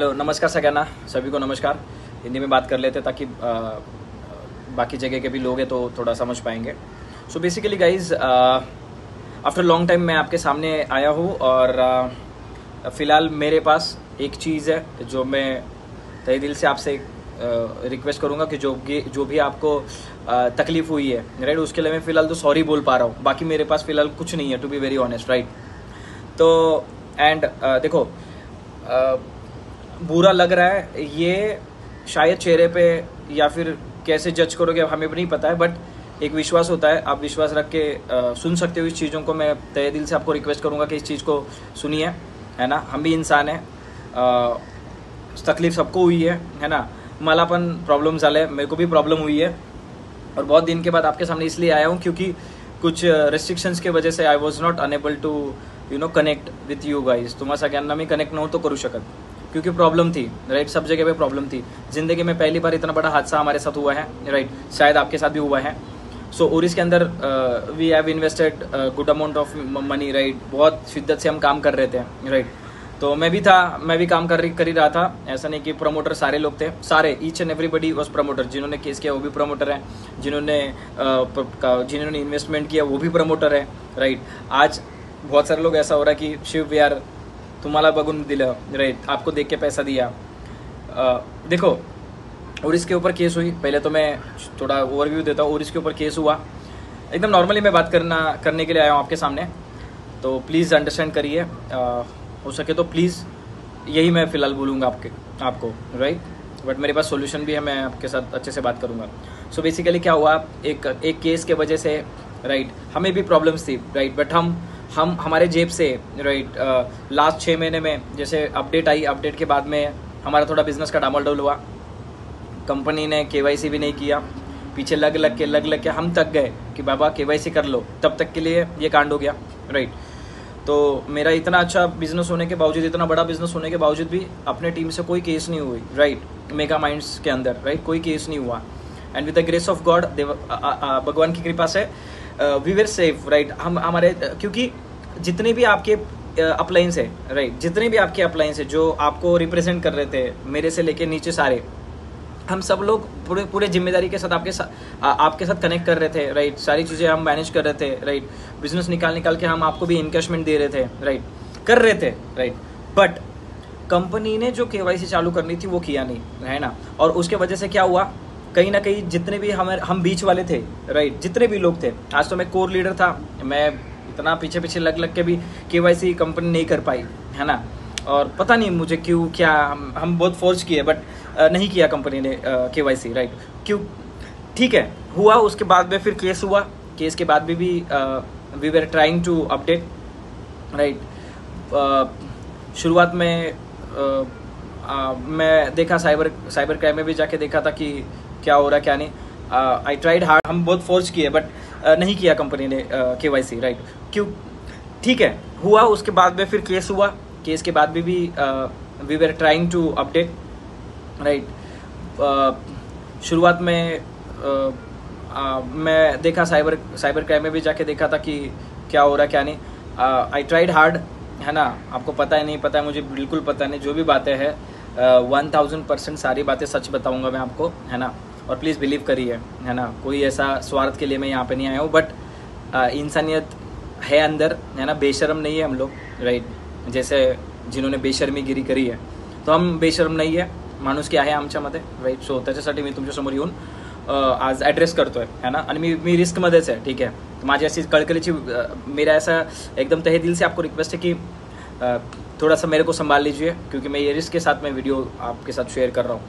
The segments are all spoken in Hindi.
हेलो, नमस्कार सगळ्यांना, सभी को नमस्कार। हिंदी में बात कर लेते हैं ताकि बाकी जगह के भी लोग हैं तो थोड़ा समझ पाएंगे। So basically guys, after long time मैं आपके सामने आया हूँ और फ़िलहाल मेरे पास एक चीज़ है जो मैं तहे दिल से आपसे रिक्वेस्ट करूँगा कि जो भी आपको तकलीफ़ हुई है, राइट, उसके लिए मैं फ़िलहाल तो सॉरी बोल पा रहा हूँ। बाकी मेरे पास फ़िलहाल कुछ नहीं है, to be very honest, right. तो एंड देखो, बुरा लग रहा है ये शायद चेहरे पे या फिर कैसे जज करोगे हमें भी नहीं पता है, बट एक विश्वास होता है, आप विश्वास रख के सुन सकते हो इस चीज़ों को। मैं तहे दिल से आपको रिक्वेस्ट करूँगा कि इस चीज़ को सुनिए, है ना। हम भी इंसान हैं, तकलीफ सबको हुई है ना। मला पण प्रॉब्लम झाले, मेरे को भी प्रॉब्लम हुई है और बहुत दिन के बाद आपके सामने इसलिए आया हूँ क्योंकि कुछ रेस्ट्रिक्शंस के वजह से I was not unable to connect with you guys. तुम्हारा सगळ्यांना मी कनेक्ट नव्हतो करू शकत क्योंकि प्रॉब्लम थी, राइट। सब जगह पे प्रॉब्लम थी। ज़िंदगी में पहली बार इतना बड़ा हादसा हमारे साथ हुआ है, राइट। शायद आपके साथ भी हुआ है। सो और इसके अंदर we have invested good amount of money, right. बहुत शिद्दत से हम काम कर रहे थे, राइट। तो मैं भी काम कर ही रहा था। ऐसा नहीं कि प्रमोटर सारे लोग थे, सारे each and everybody was promoter. जिन्होंने केस किया वो भी प्रमोटर है, जिन्होंने इन्वेस्टमेंट किया वो भी प्रमोटर है, राइट। आज बहुत सारे लोग ऐसा हो रहा है कि शिव यार तुम्हाला बघून दिलं, राइट, आपको देख के पैसा दिया। देखो, और इसके ऊपर केस हुई। पहले तो मैं थोड़ा ओवरव्यू देता हूँ। और इसके ऊपर केस हुआ, एकदम नॉर्मली मैं बात करने के लिए आया हूँ आपके सामने, तो प्लीज़ अंडरस्टैंड करिए। हो सके तो प्लीज़ यही मैं फ़िलहाल बोलूँगा आपको, राइट। बट मेरे पास सॉल्यूशन भी है, मैं आपके साथ अच्छे से बात करूँगा। सो बेसिकली क्या हुआ, एक केस के वजह से, राइट, हमें भी प्रॉब्लम्स थी, राइट। बट हम हमारे जेब से, राइट, लास्ट 6 महीने में जैसे अपडेट आई, अपडेट के बाद में हमारा थोड़ा बिजनेस का डामाडोल हुआ। कंपनी ने KYC भी नहीं किया, पीछे लग के हम तक गए कि बाबा KYC कर लो, तब तक के लिए ये कांड हो गया, राइट। तो मेरा इतना अच्छा बिजनेस होने के बावजूद, इतना बड़ा बिजनेस होने के बावजूद भी अपने टीम से कोई केस नहीं हुई, राइट। मेगा माइंड्स के अंदर, राइट, कोई केस नहीं हुआ। And with the grace of God, भगवान की कृपा से वी वर सेफ, राइट। हम हमारे, क्योंकि जितने भी आपके अपलाइंस है, राइट, जितने भी आपके अपलाइंस है जो आपको रिप्रेजेंट कर रहे थे, मेरे से लेके नीचे सारे, हम सब लोग पूरे जिम्मेदारी के साथ आपके साथ कनेक्ट कर रहे थे, राइट। सारी चीज़ें हम मैनेज कर रहे थे, राइट। बिजनेस निकाल के हम आपको भी इनकैशमेंट दे रहे थे, राइट, कर रहे थे, राइट। बट कंपनी ने जो KYC चालू करनी थी वो किया नहीं, है ना। और उसके वजह से क्या हुआ, कहीं ना कहीं जितने भी हम बीच वाले थे, राइट, जितने भी लोग थे, आज तो मैं कोर लीडर था, मैं इतना पीछे लग के भी KYC कंपनी नहीं कर पाई, है ना। और पता नहीं मुझे क्यों, क्या हम बहुत फोर्स किए, बट नहीं किया कंपनी ने KYC, राइट। क्यों, ठीक है, हुआ। उसके बाद में फिर केस हुआ। केस के बाद भी we were trying to update, right. शुरुआत में मैं देखा, साइबर क्राइम में भी जाके देखा था कि क्या हो रहा है क्या नहीं। आई ट्राइड हार्ड, हम बहुत फोर्स किए, बट नहीं किया कंपनी ने KYC, राइट। क्यों, ठीक है, हुआ। उसके बाद में फिर केस हुआ। केस के बाद भी we were trying to update, right. शुरुआत में मैं देखा, साइबर क्राइम में भी जाके देखा था कि क्या हो रहा है क्या नहीं। आई ट्राइड हार्ड, है ना। आपको पता है नहीं पता है, मुझे बिल्कुल पता नहीं। जो भी बातें हैं 1000% सारी बातें सच बताऊंगा मैं आपको, है ना। और प्लीज़ बिलीव करिए, है ना। कोई ऐसा स्वार्थ के लिए मैं यहाँ पे नहीं आया हूँ, बट इंसानियत है अंदर, है ना। बेशर्म नहीं है हम लोग, राइट। जैसे जिन्होंने बेशर्मीगिरी करी आहे, तो हम बेशर्म नाही आहे, माणूस की आहे आमच्यामध्ये, राईट. सो त्याच्यासाठी मी तुमच्यासमोर येऊन आज ॲड्रेस करतोय, है ना. आणि मी रिस्कमध्येच आहे, ठीक आहे. माझी अशी कळकळीची, मेरा ऐसा एकदम तहे दिल से आपको रिक्वेस्ट है कि थोड़ा सा मेरे को संभाल लीजिए, क्योंकि मैं ये रिस्क के साथ मैं वीडियो आपके साथ शेयर कर रहा हूँ.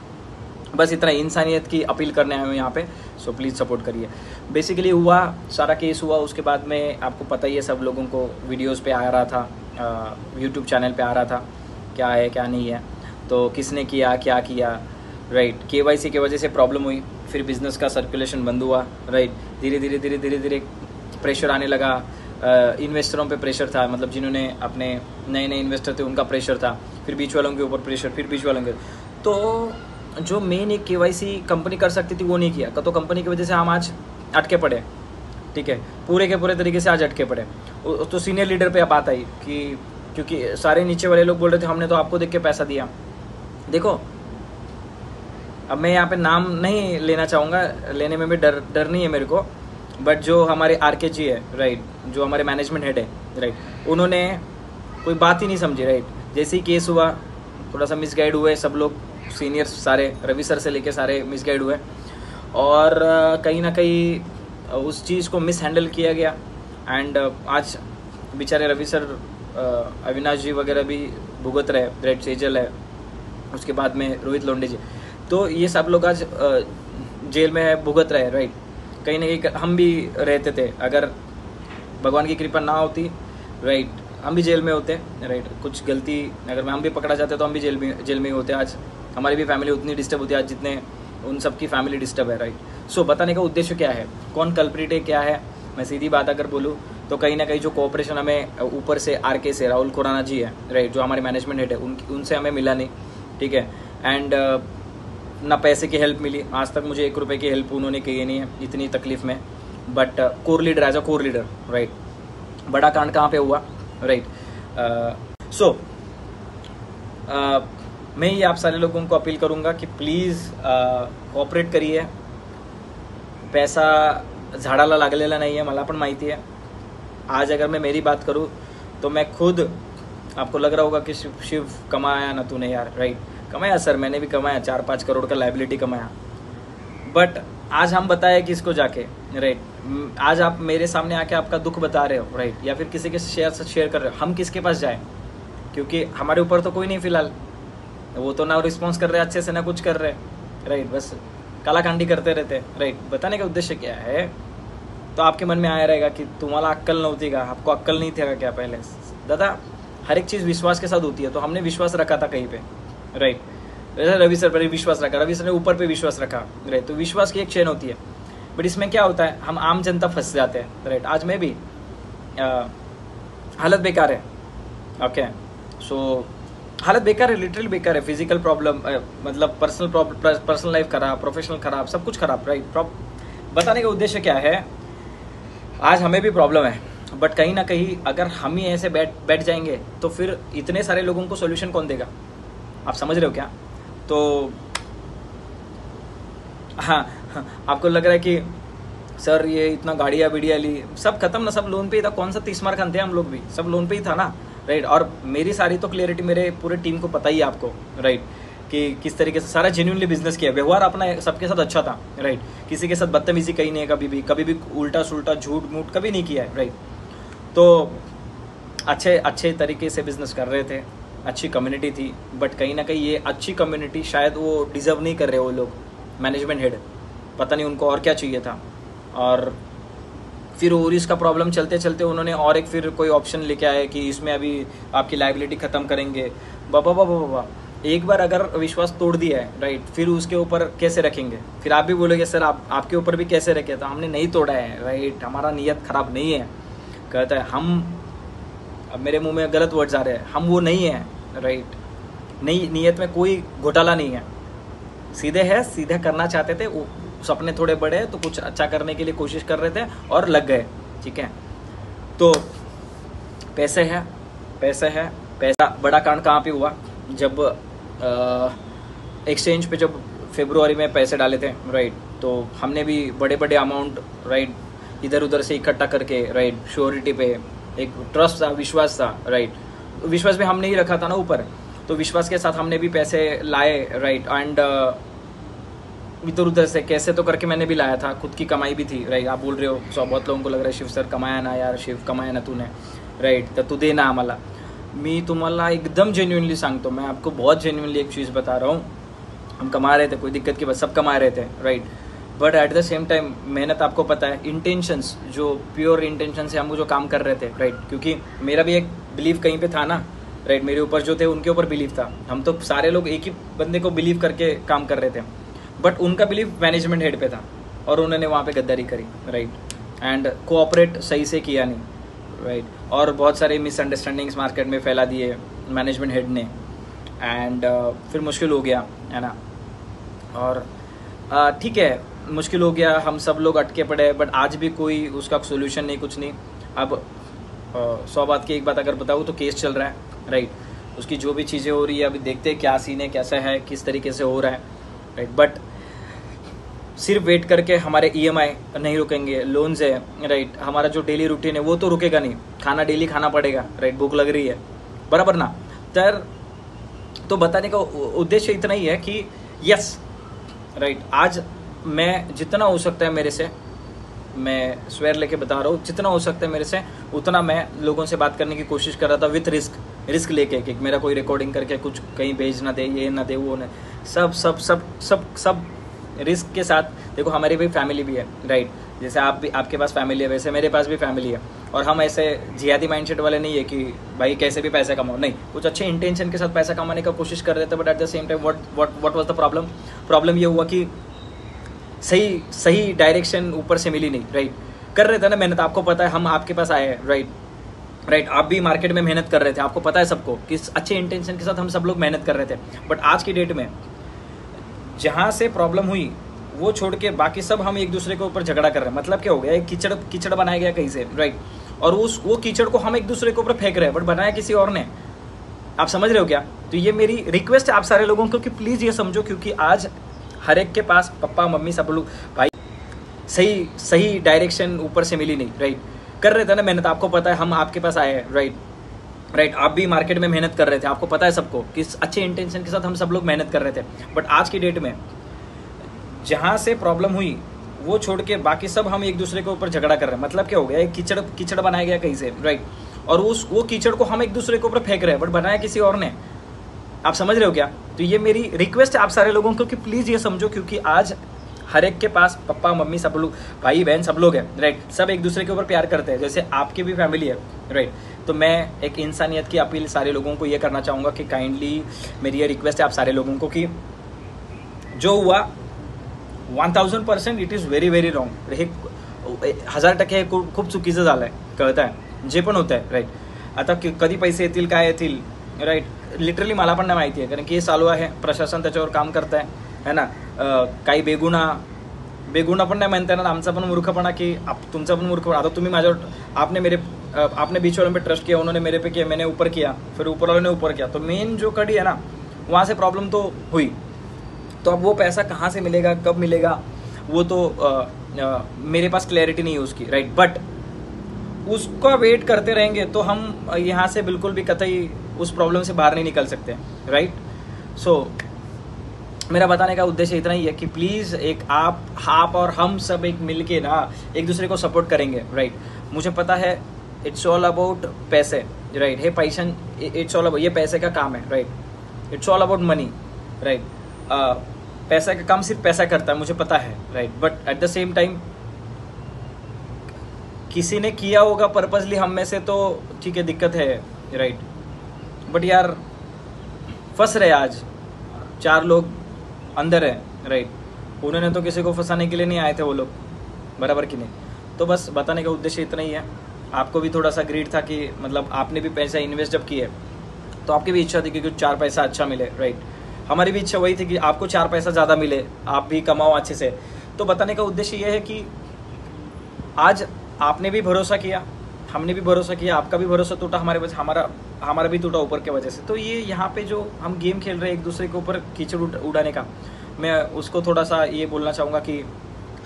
बस इतना इंसानियत की अपील करने आए हूँ यहाँ पे, सो प्लीज़ सपोर्ट करिए. बेसिकली हुआ, सारा केस हुआ. उसके बाद में आपको पता ही है, सब लोगों को वीडियोस पे आ रहा था, यूट्यूब चैनल पे आ रहा था क्या है क्या नहीं है, तो किसने किया क्या किया, राइट. KYC की वजह से प्रॉब्लम हुई, फिर बिज़नेस का सर्कुलेशन बंद हुआ, राइट. धीरे धीरे प्रेशर आने लगा. इन्वेस्टरों पे प्रेशर था, मतलब जिन्होंने अपने नए इन्वेस्टर थे उनका प्रेशर था, फिर बीच वालों के ऊपर प्रेशर, फिर बीच वालों के. तो जो मेन एक KYC कंपनी कर सकती थी वो नहीं किया, तो कंपनी की वजह से हम आज अटके पड़े, ठीक है. पूरे के पूरे तरीके से आज अटके पड़े. तो सीनियर लीडर पे बात आई कि क्योंकि सारे नीचे वाले लोग बोल रहे थे हमने तो आपको देख के पैसा दिया, देखो, अब मैं यहाँ पे नाम नहीं लेना चाहूँगा, लेने में भी डर नहीं है मेरे को, बट जो हमारे आरके जी है, राइट, जो हमारे मैनेजमेंट हेड है, राइट, उन्होंने कोई बात ही नहीं समझी, राइट। जैसे ही केस हुआ थोड़ा सा मिसगाइड हुए सब लोग, सीनियर्स सारे, रवि सर से लेके सारे मिसगाइड हुए, और कहीं ना कहीं उस चीज़ को मिस हैंडल किया गया। एंड आज बेचारे रवि सर, अविनाश जी वगैरह भी भुगत रहे, राइट, सेजल है, उसके बाद में रोहित लोंडे जी, तो ये सब लोग आज जेल में है, भुगत रहे, राइट। कहीं ना कहीं हम भी रहते थे, अगर भगवान की कृपा ना होती, राइट, हम भी जेल में होते, राइट। कुछ गलती अगर हम भी पकड़ा जाते तो हम भी जेल में ही होते। आज हमारी भी फैमिली उतनी डिस्टर्ब होती है आज जितने उन सब की फैमिली डिस्टर्ब है, राइट। सो बताने का उद्देश्य क्या है, कौन कल्प्रिट है, क्या है, मैं सीधी बात अगर बोलूँ तो कहीं ना कहीं जो कोऑपरेशन हमें ऊपर से आरके से राहुल खुराना जी है, राइट, जो हमारे मैनेजमेंट हेड है, उनसे हमें मिला नहीं, ठीक है। एंड ना पैसे की हेल्प मिली, आज तक मुझे 1 रुपये की हेल्प उन्होंने की नहीं है इतनी तकलीफ में। But core leader, as a core leader, right, बड़ा कांड कहाँ पे हुआ, राइट। सो मैं ये आप सारे लोगों को अपील करूँगा कि प्लीज़ कोऑपरेट करिए। पैसा झाडाला लागलेला नाही आहे, मला पण माहिती आहे। आज अगर मैं मेरी बात करूँ तो मैं खुद, आपको लग रहा होगा कि शिव कमाया ना तूने यार, राइट, कमाया सर, मैंने भी कमाया, 4-5 करोड़ का लाइबिलिटी कमाया। बट आज हम बताए किसको जाके, राइट, आज आप मेरे सामने आके आपका दुख बता रहे हो, राइट, या फिर किसी के शेयर कर रहे हो, हम किसके पास जाए, क्योंकि हमारे ऊपर तो कोई नहीं फिलहाल, वो तो ना रिस्पॉन्स कर रहे अच्छे से ना कुछ कर रहे, राइट, बस कालाकांडी करते रहते, राइट। बताने का उद्देश्य क्या है, तो आपके मन में आया रहेगा कि तुम्हाला अक्कल नव्हती का, आपको अक्कल नहीं था क्या पहले। दादा, हर एक चीज़ विश्वास के साथ होती है, तो हमने विश्वास रखा था कहीं पे, राइट। रवि सर पर विश्वास रखा, रवि सर ने ऊपर पे विश्वास रखा, राइट, तो विश्वास की एक चेन होती है। बट इसमें क्या होता है, हम आम जनता फंस जाते हैं, राइट। आज में भी हालत बेकार है, ओके, सो हालत बेकार है, लिटरली बेकार है। फिजिकल प्रॉब्लम, मतलब पर्सनल लाइफ खराब, प्रोफेशनल खराब, सब कुछ खराब, राइट। बताने का उद्देश्य क्या है, आज हमें भी प्रॉब्लम है, बट कहीं ना कहीं अगर हम ही ऐसे बैठ जाएंगे तो फिर इतने सारे लोगों को सोल्यूशन कौन देगा, आप समझ रहे हो क्या। तो हाँ, आपको लग रहा है कि सर ये इतना गाड़ियाँ बिड़िया ली, सब खत्म ना, सब लोन पे ही था। कौन सा 30 मार खान थे हम लोग भी, सब लोन पे ही था ना, राइट। और मेरी सारी तो क्लियरिटी मेरे पूरे टीम को पता ही है आपको, राइट, कि किस तरीके से सारा जेन्युइनली बिजनेस किया, व्यवहार अपना सबके साथ अच्छा था, राइट। किसी के साथ बदतमीजी कहीं नहीं है, कभी भी उल्टा सुल्टा झूठ मूठ कभी नहीं किया है, राइट। तो अच्छे तरीके से बिजनेस कर रहे थे, अच्छी कम्युनिटी थी। बट कहीं ना कहीं ये अच्छी कम्युनिटी शायद वो डिजर्व नहीं कर रहे वो लोग, मैनेजमेंट हेड, पता नहीं उनको और क्या चाहिए था। और फिर ओरिस का प्रॉब्लम चलते चलते उन्होंने और एक फिर कोई ऑप्शन लेके आए कि इसमें अभी आपकी लाइबिलिटी ख़त्म करेंगे। बाबा, एक बार अगर विश्वास तोड़ दिया है, राइट, फिर उसके ऊपर कैसे रखेंगे। फिर आप भी बोलोगे सर आपके ऊपर भी कैसे रखे, तो हमने नहीं तोड़ा है, राइट, हमारा नीयत ख़राब नहीं है। कहता है हम, अब मेरे मुंह में गलत वर्ड्स आ रहे हैं, हम वो नहीं है, राइट, नहीं, नीयत में कोई घोटाला नहीं है, सीधे है, सीधे करना चाहते थे, सपने थोड़े बड़े तो कुछ अच्छा करने के लिए कोशिश कर रहे थे और लग गए, ठीक है। तो पैसे है, पैसा बड़ा कांड कहाँ पे हुआ, जब एक्सचेंज पे जब फरवरी में पैसे डाले थे, राइट, तो हमने भी बड़े अमाउंट, राइट, इधर उधर से इकट्ठा करके, राइट, श्योरिटी पे एक ट्रस्ट था, विश्वास था, राइट, विश्वास भी हमने ही रखा था ना ऊपर, तो विश्वास के साथ हमने भी पैसे लाए, राइट। एंड इधर उधर से कैसे तो करके मैंने भी लाया था, खुद की कमाई भी थी, राइट। आप बोल रहे हो, सो बहुत लोगों को लग रहा है शिव सर कमाया ना यार, शिव कमाया ना तूने, राइट, तर तू दे ना आम्हाला। मी तुम्हाला एकदम जेन्युइनली सांगतो, मैं आपको बहुत जेन्युइनली एक चीज़ बता रहा हूँ, हम कमा रहे थे, कोई दिक्कत की बात, सब कमा रहे थे, right. But at the same time मेहनत, आपको पता है, इंटेंशंस, जो प्योर इंटेंशन से हम जो काम कर रहे थे, राइट, क्योंकि मेरा भी एक बिलीव कहीं पे था ना, राइट, मेरे ऊपर जो थे उनके ऊपर बिलीव था, हम तो सारे लोग एक ही बंदे को बिलीव करके काम कर रहे थे, बट उनका बिलीव मैनेजमेंट हेड पे था और उन्होंने वहाँ पे गद्दारी करी, राइट, एंड कोऑपरेट सही से किया नहीं, राइट, और बहुत सारे मिसअंडरस्टैंडिंग्स मार्केट में फैला दिए मैनेजमेंट हेड ने, एंड फिर मुश्किल हो गया, है ना। और ठीक है, मुश्किल हो गया, हम सब लोग अटके पड़े, बट आज भी कोई उसका सोल्यूशन नहीं, कुछ नहीं। अब 100 बात की एक बात अगर बताऊँ तो केस चल रहा है, राइट, उसकी जो भी चीज़ें हो रही है अभी देखते हैं क्या सीन है, कैसा है, किस तरीके से हो रहा है, राइट। बट सिर्फ वेट करके हमारे EMI नहीं रुकेंगे, लोन्स है, राइट। हमारा जो डेली रूटीन है वो तो रुकेगा नहीं, खाना डेली खाना पड़ेगा, राइट। भूख लग रही है, बराबर ना। तो बताने का उद्देश्य इतना ही है कि यस, राइट, आज मैं जितना हो सकता है मेरे से, मैं स्वेर लेके बता रहा हूँ, जितना हो सकता है मेरे से उतना मैं लोगों से बात करने की कोशिश कर रहा था विथ रिस्क लेके कि मेरा कोई रिकॉर्डिंग करके कुछ कहीं भेज ना दे, ये ना दे, वो ना, सब सब सब सब सब रिस्क के साथ। देखो हमारी भी फैमिली भी है, राइट। जैसे आप भी, आपके पास फैमिली है, वैसे मेरे पास भी फैमिली है। और हम ऐसे जिहादी माइंडसेट वाले नहीं है कि भाई कैसे भी पैसे कमाओ, नहीं, कुछ अच्छे इंटेंशन के साथ पैसा कमाने का कोशिश कर रहे थे। But at the same time what was the problem ये हुआ कि सही डायरेक्शन ऊपर से मिली नहीं, राइट। कर रहे थे ना मेहनत, आपको पता है, हम आपके पास आए हैं, राइट। आप भी मार्केट में मेहनत कर रहे थे, आपको पता है सबको कि अच्छे इंटेंशन के साथ हम सब लोग मेहनत कर रहे थे। बट आज की डेट में जहाँ से प्रॉब्लम हुई वो छोड़ के बाकी सब हम एक दूसरे के ऊपर झगड़ा कर रहे हैं। मतलब क्या हो गया, एक कीचड़ बनाया गया कहीं से, राइट। और वो कीचड़ को हम एक दूसरे के ऊपर फेंक रहे हैं, बट बनाया किसी और ने। आप समझ रहे हो क्या? तो ये मेरी रिक्वेस्ट है आप सारे लोगों को कि प्लीज़ ये समझो, क्योंकि आज हर एक के पास पापा मम्मी सब लोग भाई सही डायरेक्शन ऊपर से मिली नहीं, राइट। कर रहे थे ना मेहनत, आपको पता है, हम आपके पास आए हैं, राइट। आप भी मार्केट में मेहनत कर रहे थे, आपको पता है सबको कि अच्छे इंटेंशन के साथ हम सब लोग मेहनत कर रहे थे। बट आज की डेट में जहाँ से प्रॉब्लम हुई वो छोड़ के बाकी सब हम एक दूसरे के ऊपर झगड़ा कर रहे हैं। मतलब क्या हो गया, एक कीचड़ बनाया गया कहीं से, राइट। और वो कीचड़ को हम एक दूसरे के ऊपर फेंक रहे हैं, बट बनाया किसी और ने। आप समझ रहे हो क्या? तो ये मेरी रिक्वेस्ट है आप सारे लोगों को कि प्लीज़ ये समझो, क्योंकि आज हर एक के पास पापा मम्मी सब लोग, भाई बहन सब लोग हैं, राइट। सब एक दूसरे के ऊपर प्यार करते हैं, जैसे आपकी भी फैमिली है, राइट। तो मैं एक इंसानियत की अपील सारे लोगों को ये करना चाहूँगा कि काइंडली मेरी ये रिक्वेस्ट है आप सारे लोगों को कि जो हुआ 1000% इट इज व्हेरी रॉंग। हे 1000% खूप चुकीचं झालं आहे, कळत आहे, जे पण होतं आहे, राईट। आता कधी पैसे येतील काय येतील, राईट, लिटरली मला पण नाही माहिती आहे, कारण की हे चालू आहे, प्रशासन त्याच्यावर काम करत आहे ना। काही बेगुना पण नाही म्हणता येणार, आमचा पण मूर्खपणा की तुमचा पण मूर्खपणा। आता तुम्ही माझ्यावर आपने बीच वालों पे ट्रस्ट किया, उन्होंने मेरे पे किया, मैंने ऊपर किया, फिर ऊपर वालों ने ऊपर किया, तो मेन जो कड़ी है ना वहाँ से प्रॉब्लम तो हुई। तो अब वो पैसा कहाँ से मिलेगा, कब मिलेगा, वो तो मेरे पास क्लैरिटी नहीं है उसकी, राइट। बट उसका वेट करते रहेंगे तो हम यहाँ से बिल्कुल भी कतई उस प्रॉब्लम से बाहर नहीं निकल सकते, राइट। सो मेरा बताने का उद्देश्य इतना ही है कि प्लीज़ एक आप और हम सब एक मिलके ना एक दूसरे को सपोर्ट करेंगे, राइट। मुझे पता है इट्स ऑल अबाउट पैसे, right. Hey passion, it's all about, ये पैसे का काम है, right. It's all about money, right. पैसा का काम सिर्फ पैसा करता है, मुझे पता है, right. But at the same time किसी ने किया होगा पर्पसली हम में से, तो ठीक है, दिक्कत है, राइट। बट यार फंस रहे आज 4 लोग अंदर है, राइट। उन्होंने तो किसी को फंसाने के लिए नहीं आए थे वो लोग, बराबर कि नहीं। तो बस बताने का उद्देश्य इतना ही है। आपको भी थोड़ा सा ग्रीड था कि मतलब आपने भी पैसा इन्वेस्ट जब किए तो आपकी भी इच्छा थी कि कुछ 4 पैसा अच्छा मिले, राइट। हमारी भी इच्छा वही थी कि आपको 4 पैसा ज़्यादा मिले, आप भी कमाओ अच्छे से। तो बताने का उद्देश्य ये है कि आज आपने भी भरोसा किया, हमने भी भरोसा किया, आपका भी भरोसा टूटा, हमारा भी टूटा ऊपर के वजह से। तो ये यहाँ पे जो हम गेम खेल रहे हैं एक दूसरे के ऊपर कीचड़ उड़ाने का, मैं उसको थोड़ा सा ये बोलना चाहूँगा कि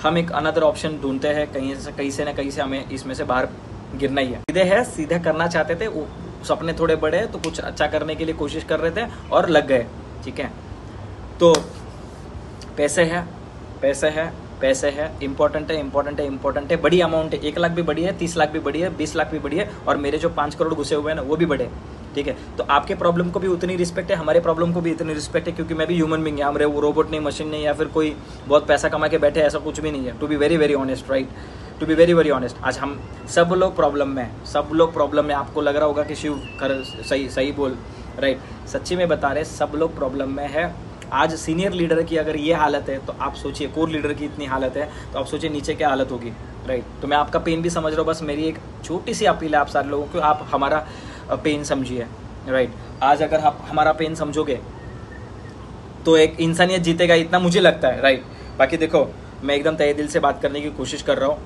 हम एक अनदर ऑप्शन ढूंढते हैं, कहीं से ना कहीं से हमें इसमें से बाहर गिरना ही है। सीधे करना चाहते थे, सपने थोड़े बड़े तो कुछ अच्छा करने के लिए कोशिश कर रहे थे और लग गए, ठीक है। तो पैसे है, इम्पोर्टेंट है, बड़ी अमाउंट है, 1 लाख भी बड़ी है, 30 लाख भी बड़ी है, 20 लाख भी बड़ी है, और मेरे जो 5 करोड़ घुसे हुए हैं ना वो भी बड़े, ठीक है। तो आपके प्रॉब्लम को भी उतनी रिस्पेक्ट है, हमारे प्रॉब्लम को भी इतनी रिस्पेक्ट है, क्योंकि मैं भी ह्यूमन बीइंग है, हम रोबोट नहीं, मशीन नहीं, या फिर कोई बहुत पैसा कमा के बैठे, ऐसा कुछ भी नहीं है। To be very honest, right, to be very honest, आज हम सब लोग प्रॉब्लम में आपको लग रहा होगा कि शिव सही बोल, राइट। सच्ची में बता रहे, सब लोग प्रॉब्लम में है। आज सीनियर लीडर की अगर ये हालत है तो आप सोचिए, कोर लीडर की इतनी हालत है तो आप सोचिए नीचे क्या हालत होगी, राइट। तो मैं आपका पेन भी समझ रहा हूँ, बस मेरी एक छोटी सी अपील है आप सारे लोगों को, आप हमारा पेन समझिए, राइट। आज अगर आप हमारा पेन समझोगे तो एक इंसानियत जीतेगा, इतना मुझे लगता है, राइट। बाकी देखो, मैं एकदम तहे दिल से बात करने की कोशिश कर रहा हूँ,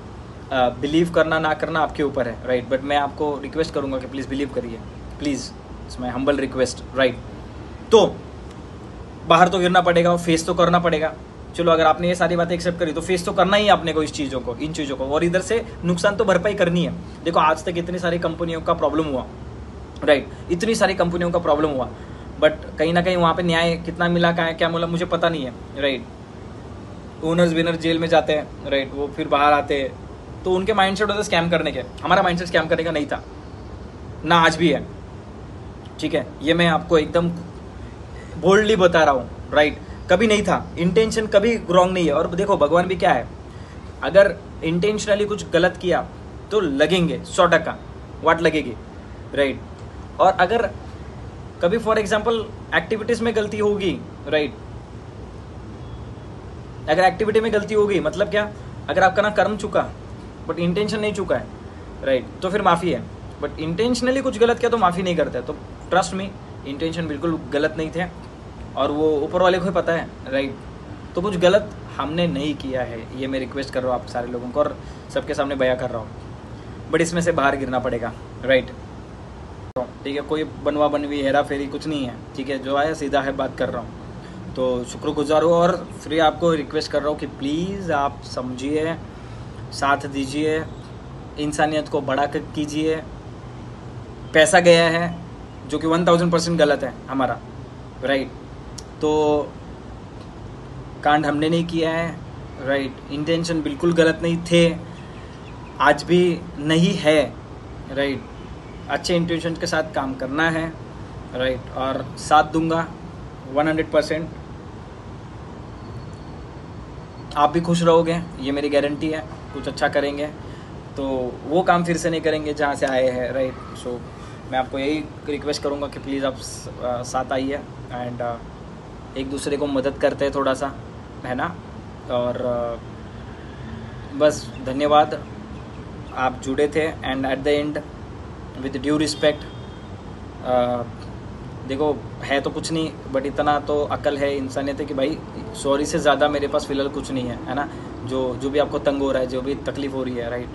बिलीव करना ना करना आपके ऊपर है, राइट। बट मैं आपको रिक्वेस्ट करूँगा कि प्लीज़ बिलीव करिए, please it's my humble request, right. तो बाहर तो गिरना पड़ेगा, फेस तो करना पड़ेगा। चलो अगर आपने ये सारी बातें एक्सेप्ट करी तो फेस तो करना ही है अपने को इस चीज़ों को, इन चीज़ों को, और इधर से नुकसान तो भरपाई करनी है। देखो आज तक इतनी सारी कंपनियों का प्रॉब्लम हुआ, राइट, इतनी सारी कंपनियों का प्रॉब्लम हुआ, बट कहीं ना कहीं वहाँ पे न्याय कितना मिला, क्या मिला मुझे पता नहीं है, राइट। ओनर्स विनर जेल में जाते हैं, राइट, वो फिर बाहर आते हैं, तो उनके माइंडसेट होता है स्कैम करने के। हमारा माइंडसेट स्कैम करने का नहीं था, ना आज भी है, ठीक है। ये मैं आपको एकदम बोल्डली बता रहा हूँ, राइट। कभी नहीं था, इंटेंशन कभी रॉन्ग नहीं है। और देखो भगवान भी क्या है, अगर इंटेंशनली कुछ गलत किया तो लगेंगे 100% वाट लगेगी, राइट। और अगर कभी फॉर एग्जांपल एक्टिविटीज में गलती होगी, राइट, अगर एक्टिविटी में गलती होगी मतलब क्या, अगर आपका ना कर्म चुका बट इंटेंशन नहीं चुका है, राइट, तो फिर माफ़ी है। बट इंटेंशनली कुछ गलत किया तो माफ़ी नहीं करते। तो ट्रस्ट मी, इंटेंशन बिल्कुल गलत नहीं थे और वो ऊपर वाले को ही पता है, राइट। तो कुछ गलत हमने नहीं किया है, ये मैं रिक्वेस्ट कर रहा हूँ आप सारे लोगों को और सबके सामने बयां कर रहा हूँ। बट इसमें से बाहर गिरना पड़ेगा, राइट, ठीक है। कोई बनवा बनवी हेरा फेरी कुछ नहीं है, ठीक है। जो है सीधा है बात कर रहा हूँ, तो शुक्रगुजार हो। और फिर आपको रिक्वेस्ट कर रहा हूँ कि प्लीज़ आप समझिए, साथ दीजिए, इंसानियत को बड़ा कीजिए। पैसा गया है जो कि 1000% गलत है हमारा, राइट। तो कांड हमने नहीं किया है, राइट। इंटेंशन बिल्कुल गलत नहीं थे, आज भी नहीं है, राइट। अच्छे इंटेंशन के साथ काम करना है, राइट। और साथ दूंगा 100%। आप भी खुश रहोगे, ये मेरी गारंटी है। कुछ अच्छा करेंगे तो वो काम फिर से नहीं करेंगे जहाँ से आए हैं, राइट। सो मैं आपको यही रिक्वेस्ट करूँगा कि प्लीज़ आप साथ आइए एंड एक दूसरे को मदद करते हैं थोड़ा सा, है ना। और बस धन्यवाद, आप जुड़े थे। And at the end with due respect, देखो है तो कुछ नहीं, बट इतना तो अकल है, इंसानियत है कि भाई सॉरी से ज़्यादा मेरे पास फिलहाल कुछ नहीं है ना। जो भी आपको तंग हो रहा है, जो भी तकलीफ़ हो रही है, राइट,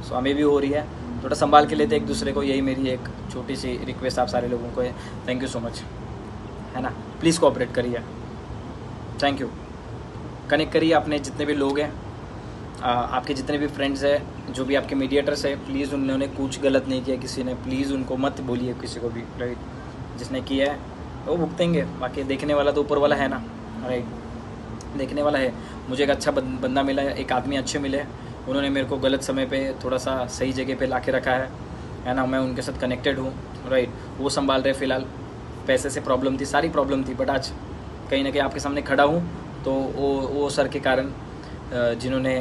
सो हमें भी हो रही है, थोड़ा संभाल के लेते एक दूसरे को। यही मेरी एक छोटी सी रिक्वेस्ट आप सारे लोगों को है। थैंक यू सो मच, है ना। प्लीज़ कोऑपरेट करिए, थैंक यू। कनेक्ट करिए अपने जितने भी लोग हैं, आपके जितने भी फ्रेंड्स हैं, जो भी आपके मीडिएटर्स हैं, प्लीज़ उन्होंने कुछ गलत नहीं किया किसी ने, प्लीज़ उनको मत बोलिए किसी को भी, राइट। जिसने किया है वो भुगतेंगे, बाकी देखने वाला तो ऊपर वाला है ना, राइट। देखने वाला है। मुझे एक अच्छा बंदा मिला है, एक आदमी अच्छे मिले, उन्होंने मेरे को गलत समय पे थोड़ा सा सही जगह पे लाके रखा है ना। मैं उनके साथ कनेक्टेड हूँ, राइट। वो संभाल रहे फ़िलहाल, पैसे से प्रॉब्लम थी, सारी प्रॉब्लम थी, बट आज कहीं ना कहीं आपके सामने खड़ा हूँ। तो वो सर के कारण, जिन्होंने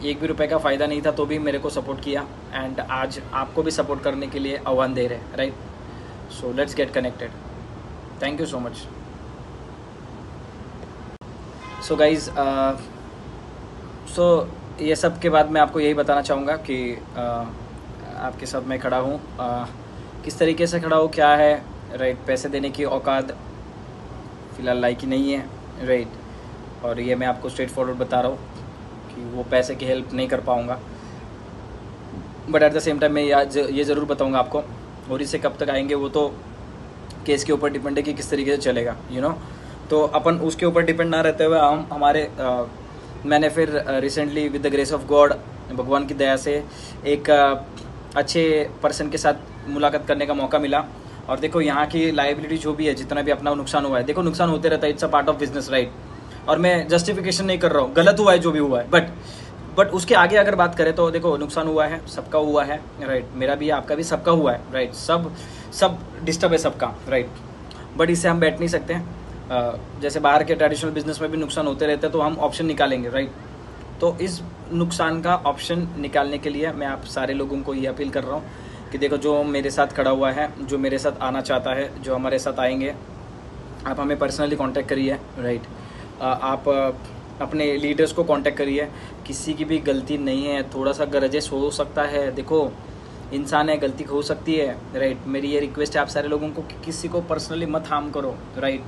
एक भी रुपए का फ़ायदा नहीं था तो भी मेरे को सपोर्ट किया, एंड आज आपको भी सपोर्ट करने के लिए आह्वान दे रहे, right. So let's get connected. Thank you so much. So guys, so ये सब के बाद मैं आपको यही बताना चाहूँगा कि आपके साथ मैं खड़ा हूँ। किस तरीके से खड़ा हूँ, क्या है, राइट। पैसे देने की औकात फ़िलहाल लायक ही नहीं है, राइट। और ये मैं आपको स्ट्रेट फॉरवर्ड बता रहा हूँ कि वो पैसे की हेल्प नहीं कर पाऊँगा, but at the same time मैं ये ज़रूर बताऊँगा आपको। और इससे कब तक आएंगे वो तो केस के ऊपर डिपेंड है कि किस तरीके से चलेगा, यू नो। तो अपन उसके ऊपर डिपेंड ना रहते हुए हम मैंने फिर recently with the grace of God, भगवान की दया से एक अच्छे पर्सन के साथ मुलाकात करने का मौका मिला। और देखो यहाँ की लायबिलिटी जो भी है, जितना भी अपना नुकसान हुआ है, देखो नुकसान होते रहता है, it's a part of business, right. और मैं जस्टिफिकेशन नहीं कर रहा हूँ, गलत हुआ है जो भी हुआ है, बट उसके आगे अगर बात करें तो देखो नुकसान हुआ है, सबका हुआ है, राइट। मेरा भी, आपका भी, सबका हुआ है, राइट। सब डिस्टर्ब है सबका, राइट। बट इससे हम बैठ नहीं सकते। जैसे बाहर के ट्रेडिशनल बिजनेस में भी नुकसान होते रहते हैं, तो हम ऑप्शन निकालेंगे, राइट। तो इस नुकसान का ऑप्शन निकालने के लिए मैं आप सारे लोगों को ये अपील कर रहा हूँ कि देखो, जो मेरे साथ खड़ा हुआ है, जो मेरे साथ आना चाहता है, जो हमारे साथ आएंगे, आप हमें पर्सनली कांटेक्ट करिए, राइट। आप अपने लीडर्स को कांटेक्ट करिए। किसी की भी गलती नहीं है, थोड़ा सा गरजेस हो सकता है, देखो इंसान है, गलती हो सकती है, राइट। मेरी ये रिक्वेस्ट है आप सारे लोगों को कि किसी को पर्सनली मत हार्म करो, राइट।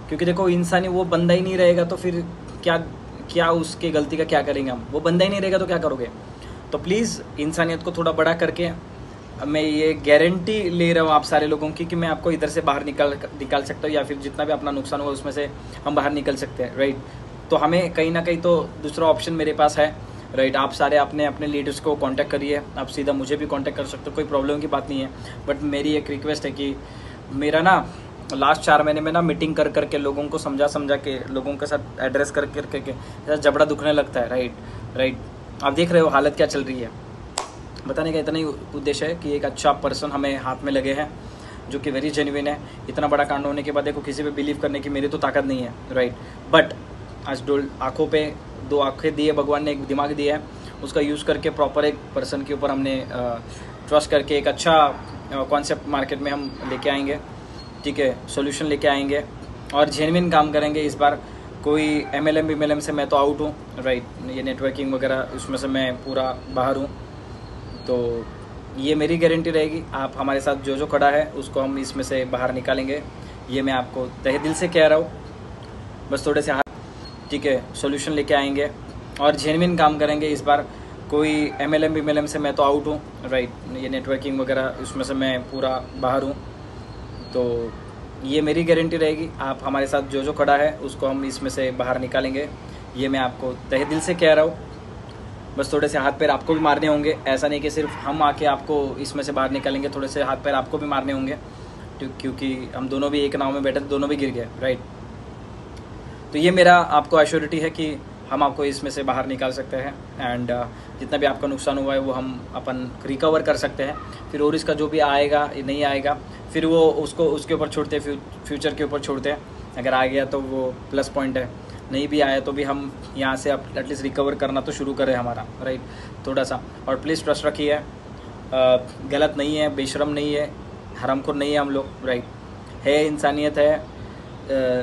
क्योंकि देखो इंसान ही वो बंदा ही नहीं रहेगा तो फिर क्या उसके गलती का क्या करेंगे हम। वो बंदा ही नहीं रहेगा तो क्या करोगे। तो प्लीज़ इंसानियत को थोड़ा बड़ा करके मैं ये गारंटी ले रहा हूँ आप सारे लोगों की कि मैं आपको इधर से बाहर निकाल सकता हूँ, या फिर जितना भी अपना नुकसान हुआ उसमें से हम बाहर निकल सकते हैं, राइट। तो हमें कहीं ना कहीं तो दूसरा ऑप्शन मेरे पास है, राइट। आप सारे अपने अपने लीडर्स को कांटेक्ट करिए, आप सीधा मुझे भी कांटेक्ट कर सकते हो, कोई प्रॉब्लम की बात नहीं है। बट मेरी एक रिक्वेस्ट है कि मेरा ना लास्ट 4 महीने में ना मीटिंग कर करके लोगों को समझा के लोगों के साथ एड्रेस कर करके जबड़ा दुखने लगता है, राइट। आप देख रहे हो हालत क्या चल रही है। बताने का इतना ही उद्देश्य है कि एक अच्छा पर्सन हमें हाथ में लगे हैं जो कि वेरी जेन्युइन है। इतना बड़ा कांड होने के बाद देखो किसी पे बिलीव करने की मेरी तो ताकत नहीं है, राइट। बट आज आँखों पे 2 आँखें दी है भगवान ने, एक दिमाग दिया है, उसका यूज़ करके प्रॉपर एक पर्सन के ऊपर हमने ट्रस्ट करके एक अच्छा कॉन्सेप्ट मार्केट में हम लेके आएंगे, ठीक है, सॉल्यूशन लेके आएंगे और जेन्युइन काम करेंगे इस बार। कोई MLM से मैं तो आउट हूँ, राइट। ये नेटवर्किंग वगैरह उसमें से मैं पूरा बाहर हूँ। तो ये मेरी गारंटी रहेगी, आप हमारे साथ जो खड़ा है उसको हम इसमें से बाहर निकालेंगे, ये मैं आपको तहे दिल से कह रहा हूँ। बस थोड़े से हाथ, ठीक है, सॉल्यूशन लेके आएंगे और जेन्युइन काम करेंगे इस बार। कोई MLM से मैं तो आउट हूँ, राइट। ये नेटवर्किंग वगैरह उसमें से मैं पूरा बाहर हूँ। तो ये मेरी गारंटी रहेगी, आप हमारे साथ जो खड़ा है उसको हम इसमें से बाहर निकालेंगे, ये मैं आपको तहे दिल से कह रहा हूँ। बस थोड़े से हाथ पैर आपको भी मारने होंगे, ऐसा नहीं कि सिर्फ हम आके आपको इसमें से बाहर निकालेंगे, थोड़े से हाथ पैर आपको भी मारने होंगे, क्योंकि हम दोनों भी एक नाव में बैठे, दोनों भी गिर गए, राइट। तो ये मेरा आपको एश्योरिटी है कि हम आपको इसमें से बाहर निकाल सकते हैं एंड जितना भी आपका नुकसान हुआ है वो हम अपन रिकवर कर सकते हैं। फिर और इसका जो भी आएगा नहीं आएगा फिर वो उसके ऊपर छोड़ते हैं, फ्यूचर के ऊपर छोड़ते हैं। अगर आ गया तो वो प्लस पॉइंट है, नहीं भी आया तो भी हम यहाँ से अब एटलीस्ट रिकवर करना तो शुरू करें हमारा, राइट, थोड़ा सा। और प्लीज़ ट्रस्ट रखिए, गलत नहीं है, बेशरम नहीं है, हरामखोर नहीं है हम लोग, राइट। है, इंसानियत है।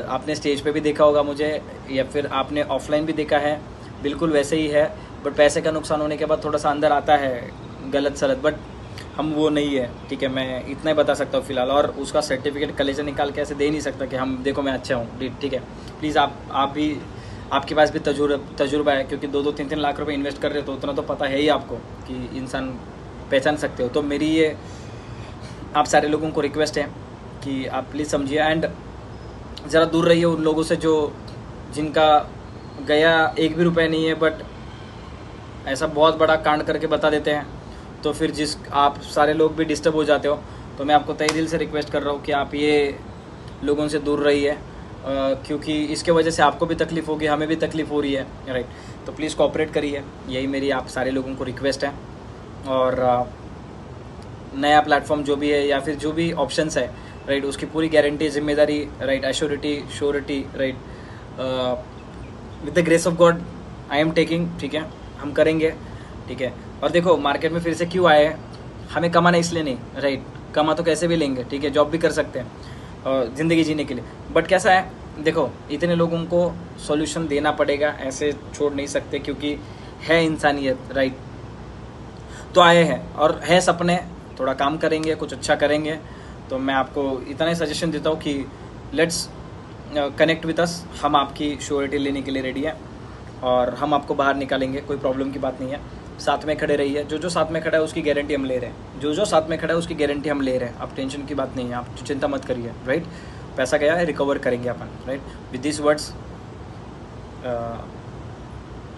आपने स्टेज पे भी देखा होगा मुझे, या फिर आपने ऑफलाइन भी देखा है, बिल्कुल वैसे ही है। बट पैसे का नुकसान होने के बाद थोड़ा सा अंदर आता है गलत सलत, बट हम वो नहीं है, ठीक है। मैं इतना ही बता सकता हूँ फिलहाल, और उसका सर्टिफिकेट कलेक्शन निकाल के ऐसे दे नहीं सकता कि हम देखो मैं अच्छा हूँ, ठीक है। प्लीज़ आप भी, आपके पास भी तजुर्बा है, क्योंकि 2-2, 3-3 लाख रुपए इन्वेस्ट कर रहे हो तो उतना तो पता है ही आपको कि इंसान पहचान सकते हो। तो मेरी ये आप सारे लोगों को रिक्वेस्ट है कि आप प्लीज़ समझिए एंड ज़रा दूर रहिए उन लोगों से जो जिनका गया 1 भी रुपये नहीं है, बट ऐसा बहुत बड़ा कांड करके बता देते हैं। तो फिर आप सारे लोग भी डिस्टर्ब हो जाते हो। तो मैं आपको तहे दिल से रिक्वेस्ट कर रहा हूँ कि आप ये लोगों से दूर रहिए, क्योंकि इसके वजह से आपको भी तकलीफ़ होगी, हमें भी तकलीफ़ हो रही है, राइट। तो प्लीज़ कोऑपरेट करिए, यही मेरी आप सारे लोगों को रिक्वेस्ट है। और नया प्लेटफॉर्म जो भी है या फिर जो भी ऑप्शंस है, राइट, उसकी पूरी गारंटी, जिम्मेदारी, right, assurity, surety, right, with the grace of God I am taking, ठीक है। हम करेंगे, ठीक है। और देखो मार्केट में फिर से क्यों आए, हमें कमाना इसलिए नहीं, राइट, कमा तो कैसे भी लेंगे, ठीक है, जॉब भी कर सकते हैं ज़िंदगी जीने के लिए। बट कैसा है, देखो इतने लोगों को सॉल्यूशन देना पड़ेगा, ऐसे छोड़ नहीं सकते, क्योंकि है इंसानियत, राइट। तो आए हैं और है सपने, थोड़ा काम करेंगे, कुछ अच्छा करेंगे। तो मैं आपको इतना ही सजेशन देता हूँ कि लेट्स कनेक्ट विद अस, हम आपकी श्योरिटी लेने के लिए रेडी हैं और हम आपको बाहर निकालेंगे, कोई प्रॉब्लम की बात नहीं है। साथ में खड़े रहिए, जो साथ में खड़ा है उसकी गारंटी हम ले रहे हैं, जो साथ में खड़ा है उसकी गारंटी हम ले रहे हैं। आप टेंशन की बात नहीं है, आप चिंता मत करिए, राइट। पैसा गया है, रिकवर करेंगे अपन, right. With this words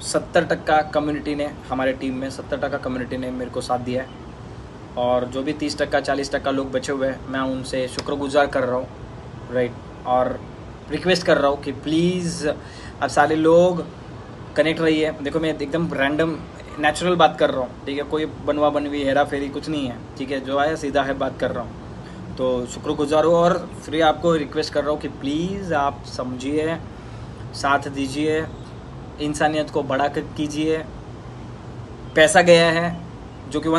70% community ने, हमारे टीम में 70% कम्युनिटी ने मेरे को साथ दिया है, और जो भी 30%, 40% लोग बचे हुए हैं, मैं उनसे शुक्रगुजार कर रहा हूँ, राइट। और रिक्वेस्ट कर रहा हूँ कि प्लीज़ आप सारे लोग कनेक्ट रहिए। देखो मैं एकदम रैंडम नेचुरल बात कर रहा हूँ, ठीक है, कोई बनवा बनवी हेरा फेरी कुछ नहीं है, ठीक है, जो है सीधा है बात कर रहा हूँ। तो शुक्रगुजार हो और फिर आपको रिक्वेस्ट कर रहा हूँ कि प्लीज़ आप समझिए, साथ दीजिए, इंसानियत को बढ़ा कर कीजिए। पैसा गया है जो कि